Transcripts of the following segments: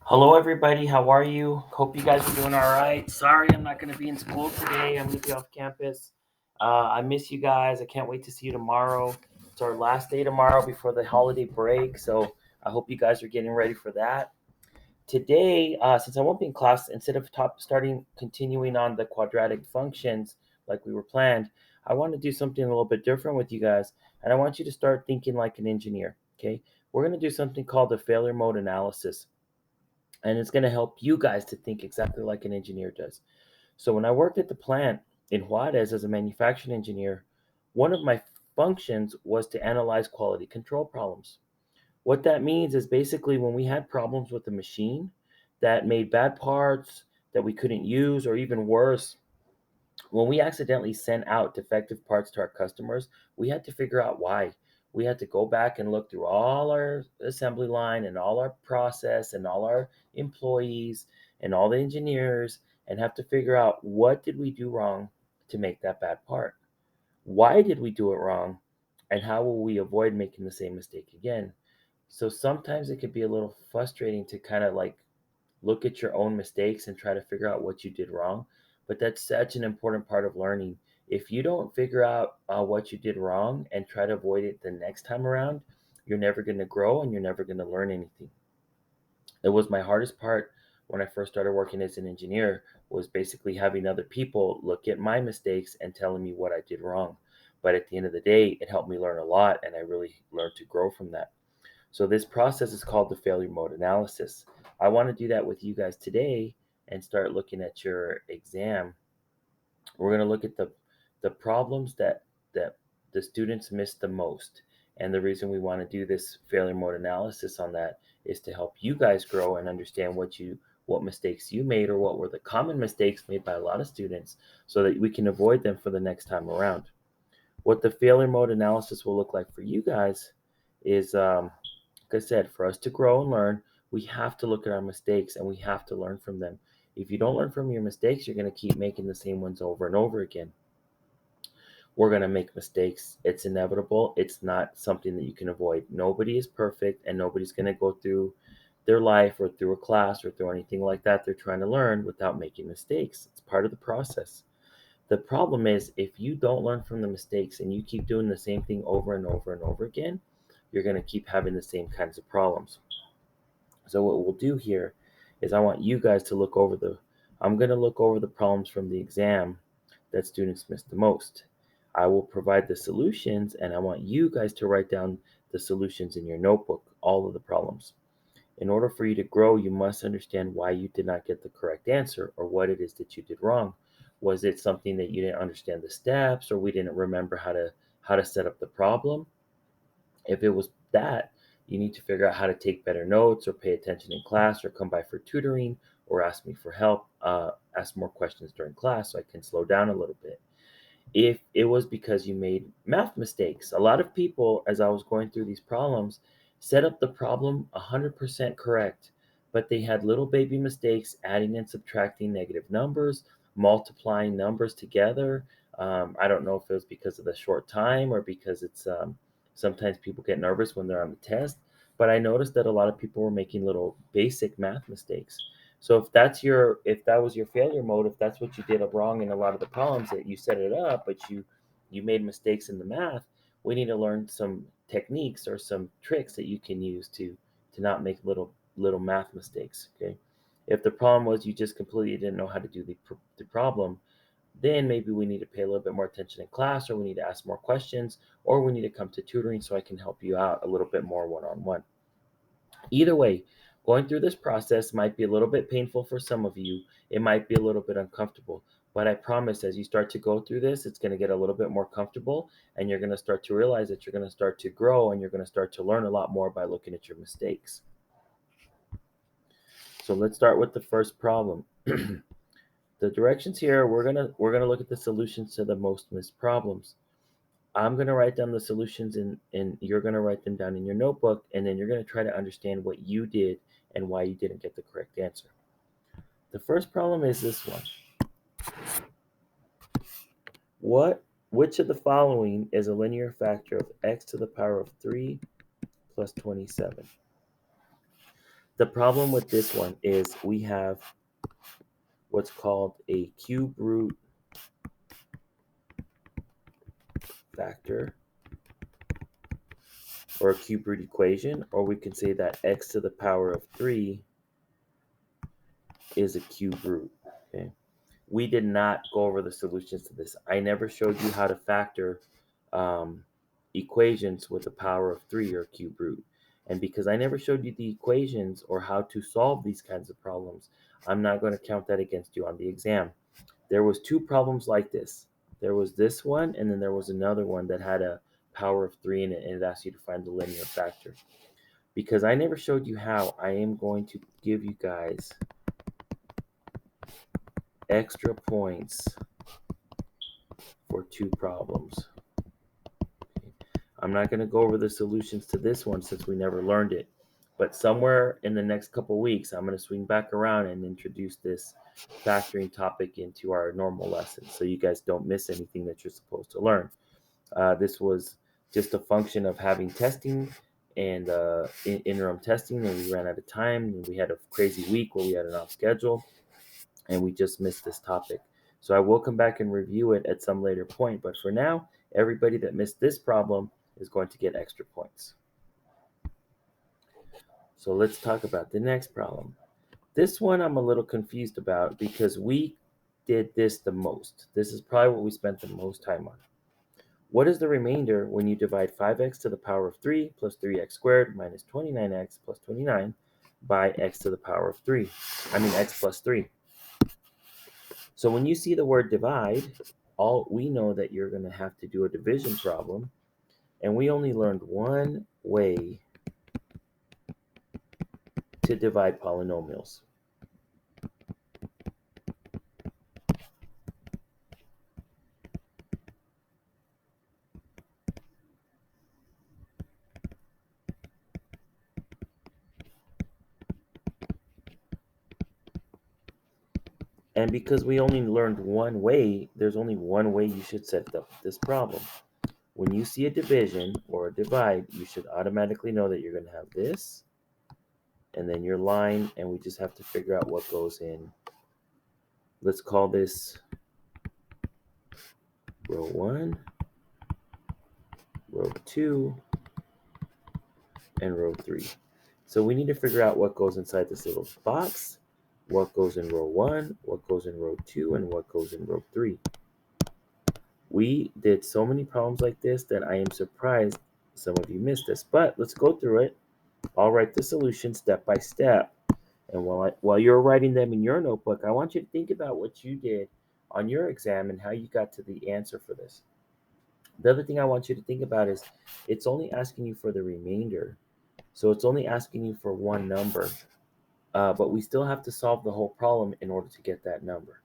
Hello, everybody. How are you? Hope you guys are doing all right. Sorry, I'm not going to be in school today. I'm going to be off campus. I miss you guys. I can't wait to see you tomorrow. It's our last day tomorrow before the holiday break. So I hope you guys are getting ready for that. Today, since I won't be in class, instead of continuing on the quadratic functions like we were planned, I want to do something a little bit different with you guys. And I want you to start thinking like an engineer. Okay. We're going to do something called the failure mode analysis, and it's going to help you guys to think exactly like an engineer does. So when I worked at the plant in Juarez as a manufacturing engineer, one of my functions was to analyze quality control problems. What that means is basically when we had problems with the machine that made bad parts that we couldn't use, or even worse, when we accidentally sent out defective parts to our customers, we had to figure out why. We had to go back and look through all our assembly line and all our process and all our employees and all the engineers and have to figure out what did we do wrong to make that bad part? Why did we do it wrong? And how will we avoid making the same mistake again? So sometimes it can be a little frustrating to kind of like look at your own mistakes and try to figure out what you did wrong. But that's such an important part of learning. If you don't figure out what you did wrong and try to avoid it the next time around, you're never going to grow and you're never going to learn anything. It was my hardest part when I first started working as an engineer, was basically having other people look at my mistakes and telling me what I did wrong. But at the end of the day, it helped me learn a lot and I really learned to grow from that. So this process is called the failure mode analysis. I want to do that with you guys today and start looking at your exam. We're going to look at the problems that the students miss the most. And the reason we want to do this failure mode analysis on that is to help you guys grow and understand what mistakes you made, or what were the common mistakes made by a lot of students, so that we can avoid them for the next time around. What the failure mode analysis will look like for you guys is, like I said, for us to grow and learn, we have to look at our mistakes and we have to learn from them. If you don't learn from your mistakes, you're going to keep making the same ones over and over again. We're going to make mistakes. It's inevitable. It's not something that you can avoid. Nobody is perfect, and nobody's going to go through their life or through a class or through anything like that they're trying to learn without making mistakes. It's part of the process. The problem is, if you don't learn from the mistakes and you keep doing the same thing over and over and over again, you're going to keep having the same kinds of problems. So what we'll do here is, I want you guys to I'm going to look over the problems from the exam that students miss the most. I will provide the solutions, and I want you guys to write down the solutions in your notebook, all of the problems. In order for you to grow, you must understand why you did not get the correct answer, or what it is that you did wrong. Was it something that you didn't understand the steps, or we didn't remember how to set up the problem? If it was that, you need to figure out how to take better notes, or pay attention in class, or come by for tutoring, or ask me for help, ask more questions during class so I can slow down a little bit. If it was because you made math mistakes, a lot of people, as I was going through these problems, set up the problem 100% correct, but they had little baby mistakes, adding and subtracting negative numbers, multiplying numbers together. I don't know if it was because of the short time, or because it's sometimes people get nervous when they're on the test, but I noticed that a lot of people were making little basic math mistakes. So if that was your failure mode, if that's what you did wrong in a lot of the problems, that you set it up, but you made mistakes in the math, we need to learn some techniques or some tricks that you can use to not make little math mistakes. Okay, if the problem was you just completely didn't know how to do the problem, then maybe we need to pay a little bit more attention in class, or we need to ask more questions, or we need to come to tutoring so I can help you out a little bit more one on one. Either way, going through this process might be a little bit painful for some of you. It might be a little bit uncomfortable. But I promise, as you start to go through this, it's going to get a little bit more comfortable, and you're going to start to realize that you're going to start to grow, and you're going to start to learn a lot more by looking at your mistakes. So let's start with the first problem. The directions here, we're gonna look at the solutions to the most missed problems. I'm gonna write down the solutions, and you're gonna write them down in your notebook, and then you're gonna try to understand what you did and why you didn't get the correct answer. The first problem is this one. What which of the following is a linear factor of x to the power of 3 plus 27? The problem with this one is we have what's called a cube root factor or a cube root equation, or we can say that x to the power of 3 is a cube root. Okay. We did not go over the solutions to this. I never showed you how to factor equations with a power of 3 or cube root. And because I never showed you the equations or how to solve these kinds of problems, I'm not going to count that against you on the exam. There was 2 problems like this. There was this one, and then there was another one that had a power of 3 in it, and it asked you to find the linear factor. Because I never showed you how, I am going to give you guys extra points for 2 problems. I'm not going to go over the solutions to this one since we never learned it. But somewhere in the next couple weeks, I'm going to swing back around and introduce this factoring topic into our normal lessons so you guys don't miss anything that you're supposed to learn. This was just a function of having testing and interim testing, and we ran out of time, and we had a crazy week where we had an off schedule, and we just missed this topic. So I will come back and review it at some later point, but for now, everybody that missed this problem is going to get extra points. So let's talk about the next problem. This one I'm a little confused about because we did this the most. This is probably what we spent the most time on. What is the remainder when you divide 5x to the power of 3 plus 3x squared minus 29x plus 29 by x to the power of 3? X plus 3. So when you see the word divide, we know that you're going to have to do a division problem. And we only learned one way to divide polynomials. And because we only learned one way, there's only one way you should set up this problem. When you see a division or a divide, you should automatically know that you're going to have this and then your line, and we just have to figure out what goes in. Let's call this row 1, row 2, and row 3. So we need to figure out what goes inside this little box, what goes in row 1, what goes in row 2, and what goes in row 3. We did so many problems like this that I am surprised some of you missed this, but let's go through it. I'll write the solution step by step. And while you're writing them in your notebook, I want you to think about what you did on your exam and how you got to the answer for this. The other thing I want you to think about is it's only asking you for the remainder. So it's only asking you for one number. But we still have to solve the whole problem in order to get that number.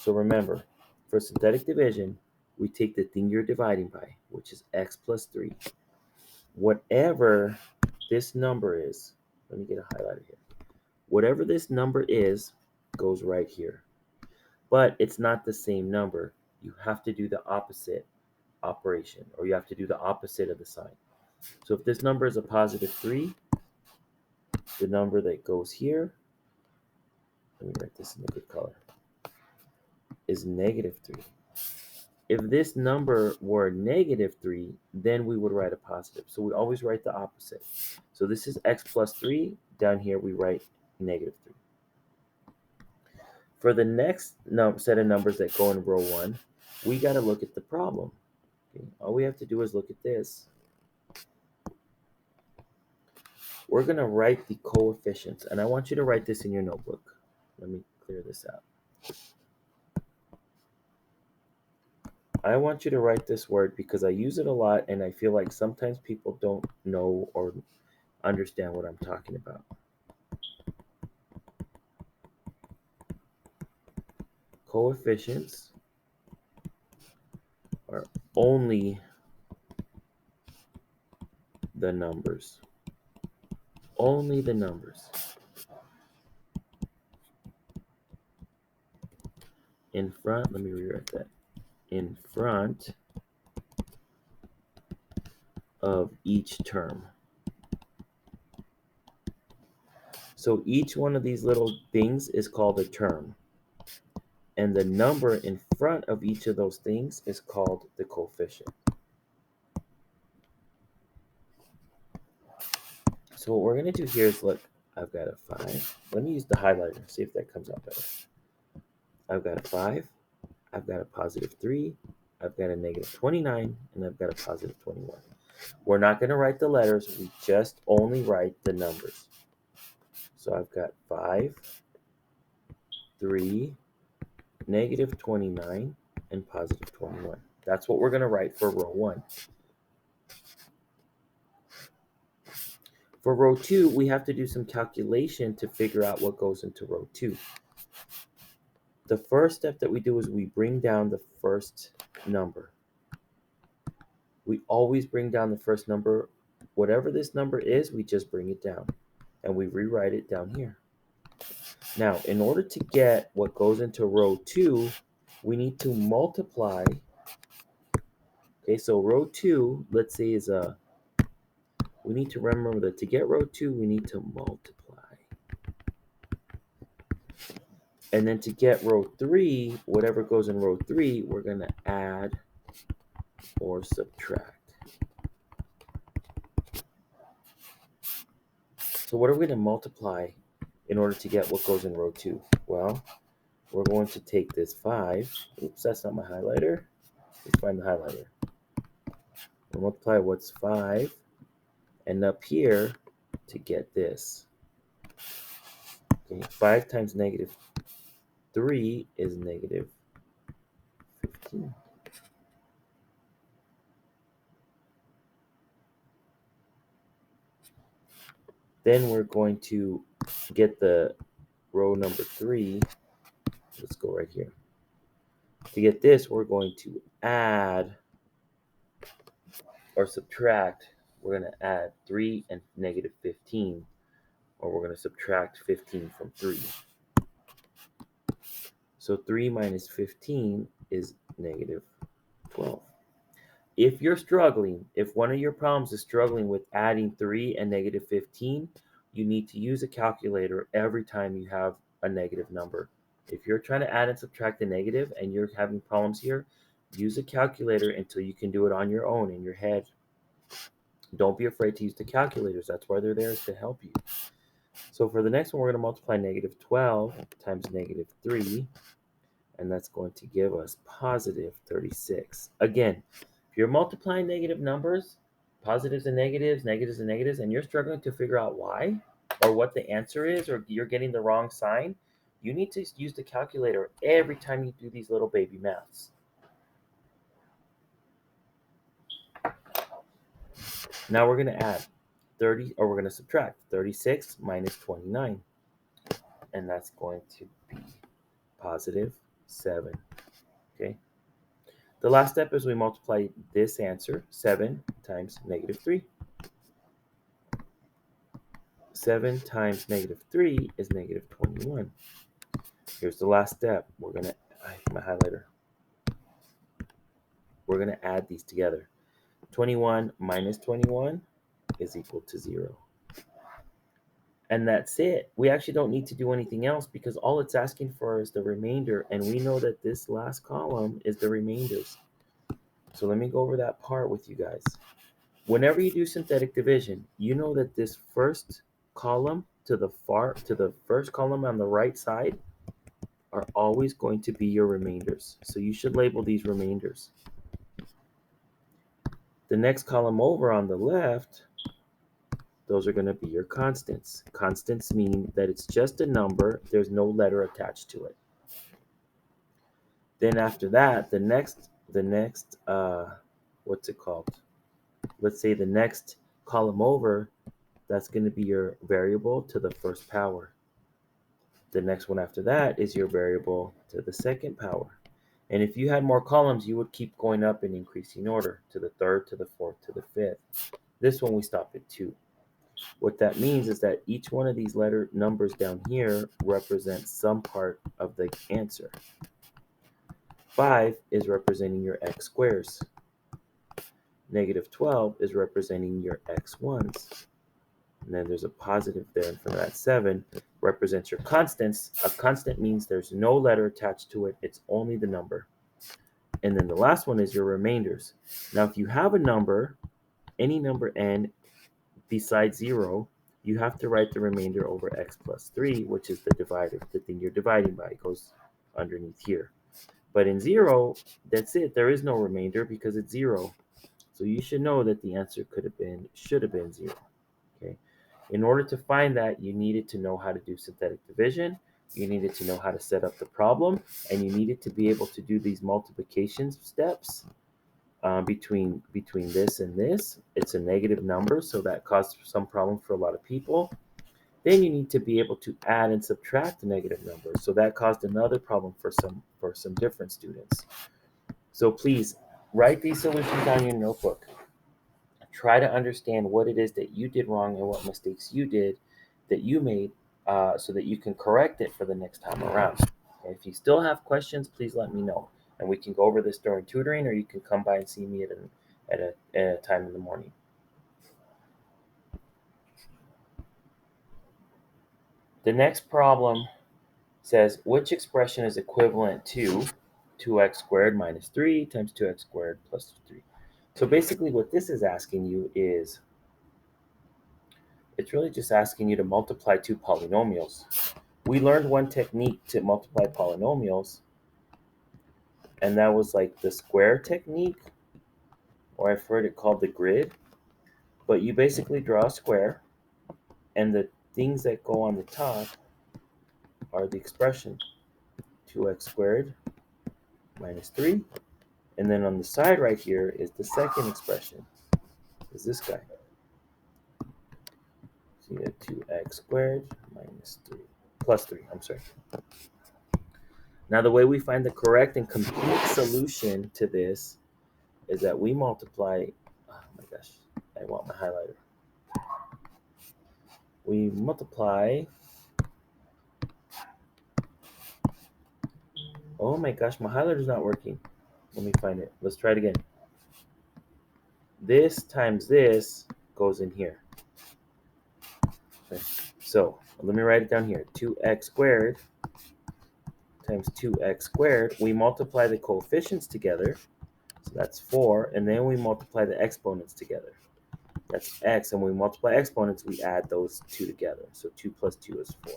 So remember, for synthetic division, we take the thing you're dividing by, which is x plus 3. Whatever this number is, let me get a highlighter here. Whatever this number is goes right here. But it's not the same number. You have to do the opposite operation, or you have to do the opposite of the sign. So if this number is a positive 3, the number that goes here, let me write this in a good color, is negative 3. If this number were negative 3, then we would write a positive. So we always write the opposite. So this is x plus 3. Down here we write negative 3. For the next set of numbers that go in row 1, we got to look at the problem. Okay? All we have to do is look at this. We're going to write the coefficients, and I want you to write this in your notebook. Let me clear this out. I want you to write this word because I use it a lot, and I feel like sometimes people don't know or understand what I'm talking about. Coefficients are only the numbers. Only the numbers. In front, let me rewrite that. In front of each term. So each one of these little things is called a term. And the number in front of each of those things is called the coefficient. So what we're going to do here is, look, I've got a 5. Let me use the highlighter, see if that comes out better. I've got a 5. I've got a positive 3. I've got a negative 29. And I've got a positive 21. We're not going to write the letters. We just only write the numbers. So I've got 5, 3, negative 29, and positive 21. That's what we're going to write for row 1. For row 2, we have to do some calculation to figure out what goes into row 2. The first step that we do is we bring down the first number. We always bring down the first number. Whatever this number is, we just bring it down. And we rewrite it down here. Now, in order to get what goes into row 2, we need to multiply. Okay, so row 2, let's say is a, we need to remember that to get row 2, we need to multiply. And then to get row 3, whatever goes in row 3, we're going to add or subtract. So what are we going to multiply in order to get what goes in row 2? Well, we're going to take this 5. Oops, that's not my highlighter. Let's find the highlighter. We'll multiply what's 5. And up here to get this. Okay, 5 times negative 3 is negative 15. Then we're going to get the row number 3. Let's go right here. To get this, we're going to add or subtract. We're going to add 3 and negative 15, or we're going to subtract 15 from 3. So 3 minus 15 is negative 12. If you're struggling, if one of your problems is struggling with adding 3 and negative 15, you need to use a calculator every time you have a negative number. If you're trying to add and subtract a negative and you're having problems here, use a calculator until you can do it on your own in your head. Don't be afraid to use the calculators. That's why they're there, is to help you. So for the next one, we're going to multiply negative 12 times negative 3, and that's going to give us positive 36. Again, if you're multiplying negative numbers, positives and negatives, and you're struggling to figure out why or what the answer is, or you're getting the wrong sign, you need to use the calculator every time you do these little baby maths. Now we're going to add 30, or we're going to subtract 36 minus 29, and that's going to be positive 7. Okay. The last step is we multiply this answer, 7 times negative 3. 7 times negative 3 is negative 21. Here's the last step. We're going to, my highlighter. We're going to add these together. 21 minus 21 is equal to 0. And that's it. We actually don't need to do anything else because all it's asking for is the remainder. And we know that this last column is the remainders. So let me go over that part with you guys. Whenever you do synthetic division, you know that this first column to the first column on the right side are always going to be your remainders. So you should label these remainders. The next column over on the left, those are going to be your constants. Constants mean that it's just a number. There's no letter attached to it. Then after that, the next, what's it called? Let's say the next column over, that's going to be your variable to the first power. The next one after that is your variable to the second power. And if you had more columns, you would keep going up in increasing order to the third, to the fourth, to the fifth. This one we stop at 2. What that means is that each one of these letter numbers down here represents some part of the answer. 5 is representing your x squares. Negative 12 is representing your x1s. and then there's a positive there in front of that 7, represents your constants. A constant means there's no letter attached to it, it's only the number. And then the last one is your remainders. Now, if you have a number, any number n besides 0, you have to write the remainder over x plus 3, which is the divider, the thing you're dividing by. It goes underneath here. But in 0, that's it. There is no remainder because it's 0. So you should know that the answer should have been 0. Okay. In order to find that, you needed to know how to do synthetic division, you needed to know how to set up the problem, and you needed to be able to do these multiplication steps between this and this. It's a negative number, so that caused some problem for a lot of people. Then you need to be able to add and subtract the negative numbers, so that caused another problem for some different students. So please write these solutions down in your notebook. Try to understand what it is that you did wrong and what mistakes you did that you made, so that you can correct it for the next time around. Okay? If you still have questions, please let me know, and we can go over this during tutoring, or you can come by and see me at a time in the morning. The next problem says, which expression is equivalent to 2x squared minus 3 times 2x squared plus 3? So basically what this is asking you is, it's really just asking you to multiply two polynomials. We learned one technique to multiply polynomials, and that was like the square technique, or I've heard it called the grid. But you basically draw a square, and the things that go on the top are the expression 2x squared minus 3, and then on the side right here is the second expression, is this guy. So you get 2x squared minus 3 plus 3, I'm sorry. Now the way we find the correct and complete solution to this is that we multiply, oh my gosh, I want my highlighter. We multiply, oh my gosh, my highlighter's not working. Let me find it. Let's try it again. This times this goes in here. Okay. So let me write it down here. 2x squared times 2x squared. We multiply the coefficients together. So that's 4. And then we multiply the exponents together. That's x. And when we multiply exponents, we add those two together. So 2 plus 2 is 4.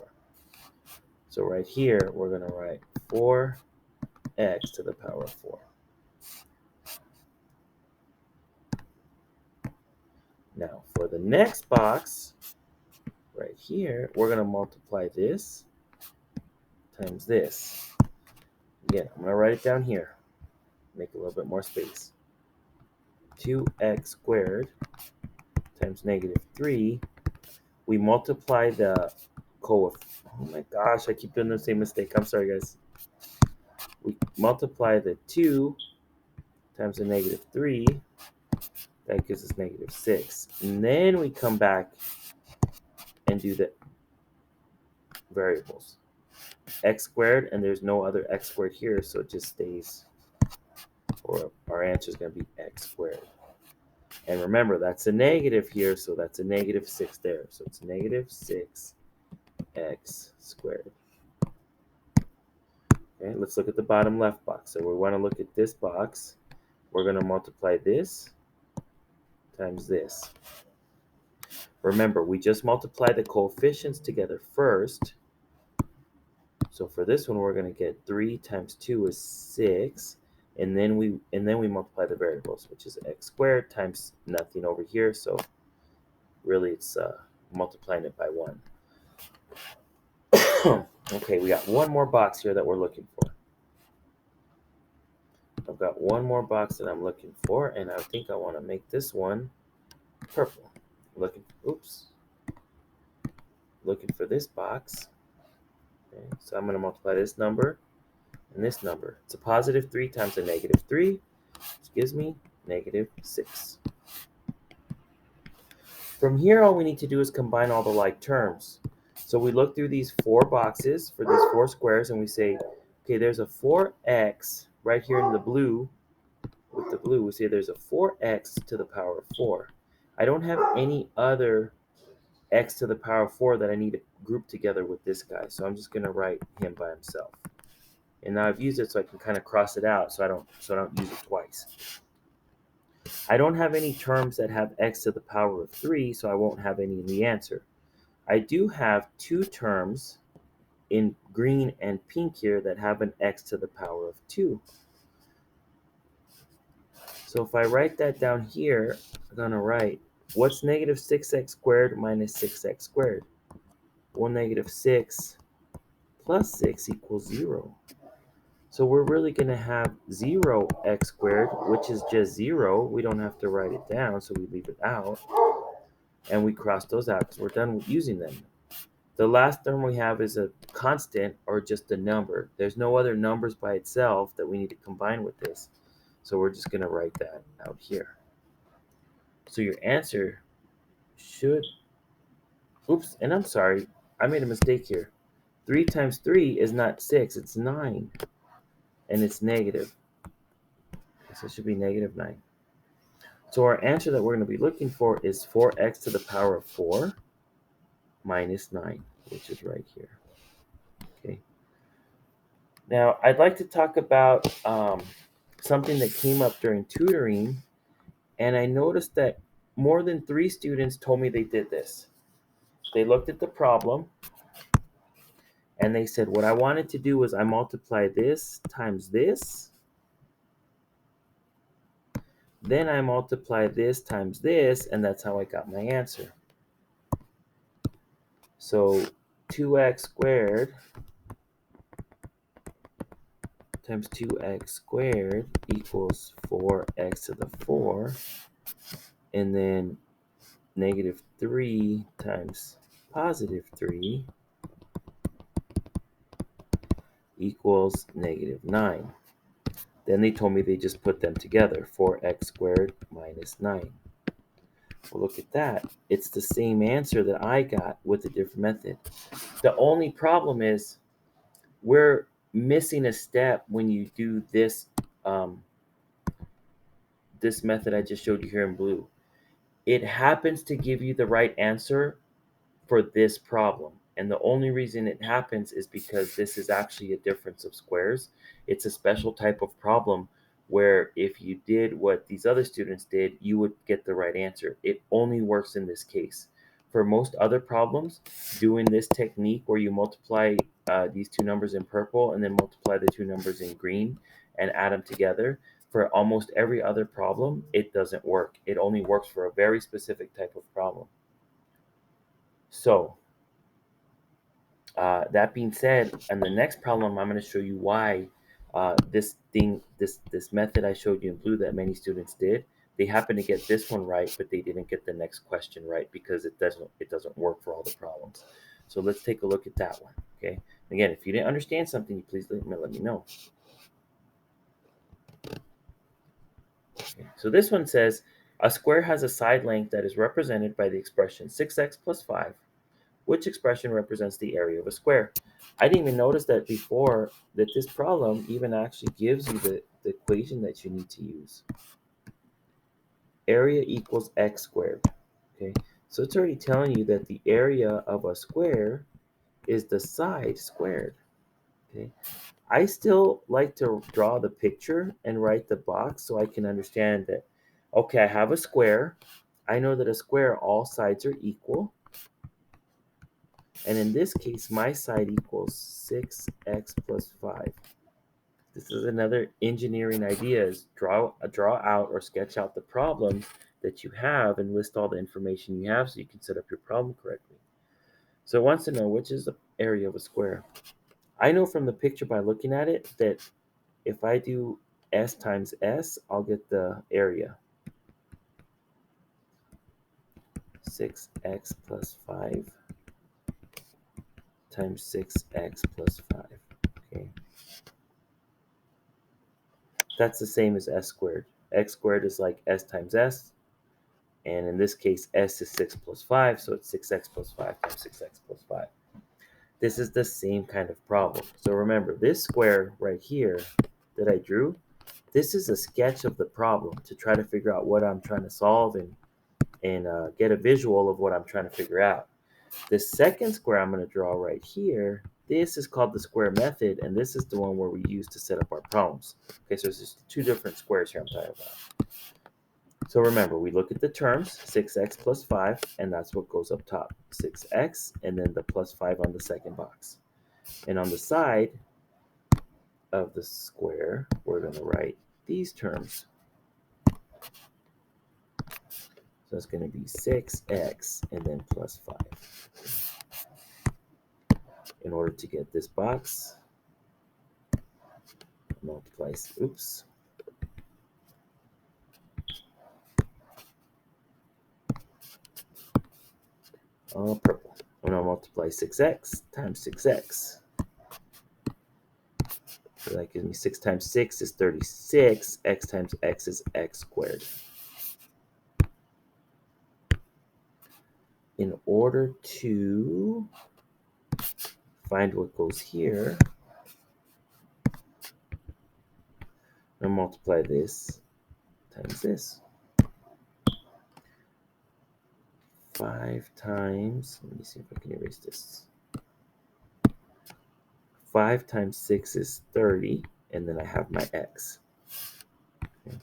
So right here, we're going to write 4x to the power of 4. Now, for the next box, right here, we're going to multiply this times this. Again, I'm going to write it down here. Make a little bit more space. 2x squared times negative 3. We multiply the coefficient. Oh my gosh, I keep doing the same mistake. I'm sorry, guys. We multiply the 2 times the negative 3. That gives us negative 6. And then we come back and do the variables. X squared, and there's no other x squared here, so it just stays, or our answer is going to be x squared. And remember, that's a negative here, so that's a negative 6 there. So it's negative 6x squared. Okay, let's look at the bottom left box. So we want to look at this box. We're going to multiply this times this. Remember, we just multiply the coefficients together first. So for this one, we're going to get 3 times 2 is 6. And then we multiply the variables, which is x squared times nothing over here. So really it's multiplying it by 1. Okay, we got one more box here that we're looking for. I've got one more box that I'm looking for, and I think I want to make this one purple. Looking for this box. Okay, so I'm going to multiply this number and this number. It's a positive 3 times a negative 3, which gives me negative 6. From here, all we need to do is combine all the like terms. So we look through these 4 boxes for these 4 squares, and we say, okay, there's a 4x right here in the blue. With the blue, we say there's a 4x to the power of 4. I don't have any other x to the power of 4 that I need to group together with this guy. So I'm just going to write him by himself. And now I've used it so I can kind of cross it out so I don't use it twice. I don't have any terms that have x to the power of 3, so I won't have any in the answer. I do have two terms in green and pink here that have an x to the power of 2. So if I write that down here, I'm going to write, what's negative 6x squared minus 6x squared? Well, negative 6 plus 6 equals 0. So we're really going to have 0x squared, which is just 0. We don't have to write it down, so we leave it out. And we cross those out because we're done with using them. The last term we have is a constant or just a number. There's no other numbers by itself that we need to combine with this. So we're just going to write that out here. So your answer should, oops, and I'm sorry, I made a mistake here. 3 times 3 is not 6, it's 9. And it's negative. So it should be negative 9. So our answer that we're going to be looking for is 4x to the power of 4 minus 9, which is right here. Okay. Now, I'd like to talk about something that came up during tutoring, and I noticed that more than 3 students told me they did this. They looked at the problem, and they said, what I wanted to do was I multiply this times this, then I multiply this times this, and that's how I got my answer. So 2x squared times 2x squared equals 4x to the 4, and then negative 3 times positive 3 equals negative 9. Then they told me they just put them together, 4x squared minus 9. Well, look at that. It's the same answer that I got with a different method. The only problem is we're missing a step when you do this this method I just showed you here in blue. It happens to give you the right answer for this problem. And the only reason it happens is because this is actually a difference of squares. It's a special type of problem where if you did what these other students did, you would get the right answer. It only works in this case. For most other problems, doing this technique where you multiply these two numbers in purple and then multiply the two numbers in green and add them together, for almost every other problem, it doesn't work. It only works for a very specific type of problem. So that being said, and the next problem, I'm going to show you why this method I showed you in blue that many students did, they happen to get this one right, but they didn't get the next question right because it doesn't work for all the problems. So let's take a look at that one. Okay. Again, if you didn't understand something, please let me know. Okay. So this one says a square has a side length that is represented by the expression 6x plus 5. Which expression represents the area of a square? I didn't even notice that before, that this problem even actually gives you the equation that you need to use. Area equals x squared. Okay, so it's already telling you that the area of a square is the side squared. Okay, I still like to draw the picture and write the box so I can understand that, okay, I have a square. I know that a square, all sides are equal. And in this case, my side equals 6x plus 5. This is another engineering idea, is draw out or sketch out the problem that you have and list all the information you have so you can set up your problem correctly. So it wants to know which is the area of a square. I know from the picture by looking at it that if I do s times s, I'll get the area. 6x plus 5 times 6x plus 5. Okay. That's the same as s squared. X squared is like s times s. And in this case, s is 6 plus 5. So it's 6x plus 5 times 6x plus 5. This is the same kind of problem. So remember, this square right here that I drew, this is a sketch of the problem to try to figure out what I'm trying to solve and get a visual of what I'm trying to figure out. The second square I'm going to draw right here, this is called the square method, and this is the one where we use to set up our problems. Okay, so there's just two different squares here I'm talking about. So remember, we look at the terms, 6x plus 5, and that's what goes up top. 6x, and then the plus 5 on the second box. And on the side of the square, we're going to write these terms. So it's going to be 6x and then plus 5. In order to get this box, multiply, oops. Purple. I'm going to multiply 6x times 6x. So that gives me 6 times 6 is 36. X times x is x squared. In order to find what goes here, I'm going to multiply this times this. 5 times, let me see if I can erase this. 5 times 6 is 30, and then I have my x. Okay.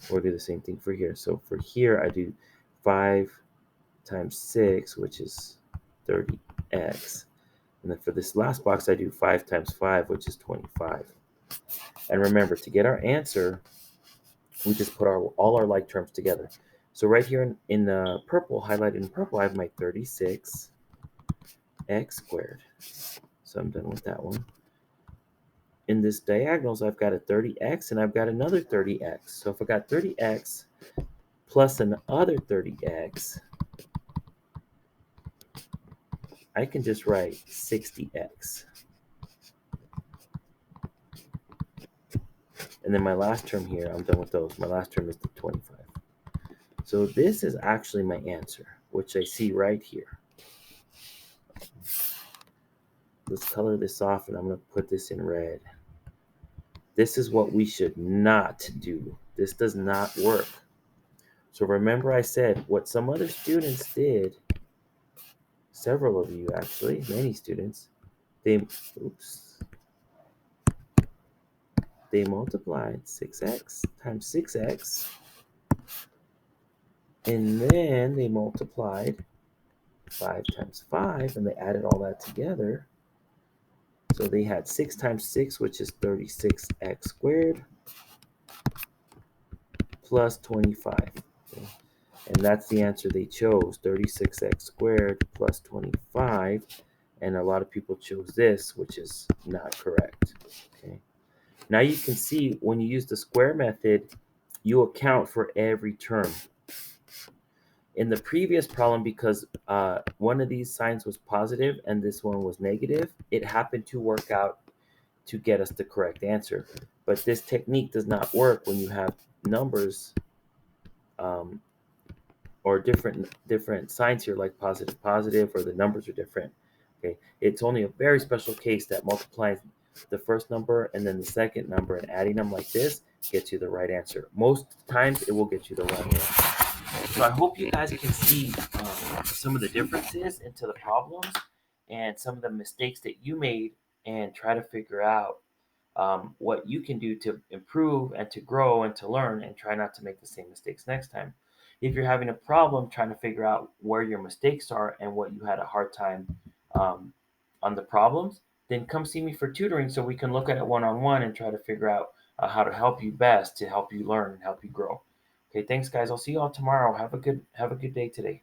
We'll do the same thing for here. So for here, I do 5 times 6, which is 30x. And then for this last box, I do 5 times 5, which is 25. And remember, to get our answer, we just put all our like terms together. So right here in the purple, highlighted in purple, I have my 36x squared. So I'm done with that one. In this diagonals, I've got a 30x and I've got another 30x. So if I got 30x plus another 30x, I can just write 60x. And then my last term here, I'm done with those. My last term is the 25. So this is actually my answer, which I see right here. Let's color this off, and I'm going to put this in red. This is what we should not do. This does not work. So remember I said what some other students did, several of you actually, many students, they multiplied 6x times 6x, and then they multiplied 5 times 5, and they added all that together. So they had 6 times 6, which is 36x squared, plus 25. Okay. And that's the answer they chose, 36x squared plus 25. And a lot of people chose this, which is not correct. Okay. Now you can see when you use the square method, you account for every term. In the previous problem, because one of these signs was positive and this one was negative, it happened to work out to get us the correct answer. But this technique does not work when you have numbers or different signs here, like positive, or the numbers are different. Okay, it's only a very special case that multiplying the first number and then the second number and adding them like this gets you the right answer. Most times it will get you the wrong answer. So I hope you guys can see some of the differences into the problems and some of the mistakes that you made, and try to figure out what you can do to improve and to grow and to learn, and try not to make the same mistakes next time. If you're having a problem trying to figure out where your mistakes are and what you had a hard time on the problems, then come see me for tutoring so we can look at it one-on-one and try to figure out how to help you best to help you learn and help you grow. Okay, thanks guys. I'll see you all tomorrow. Have a good day today.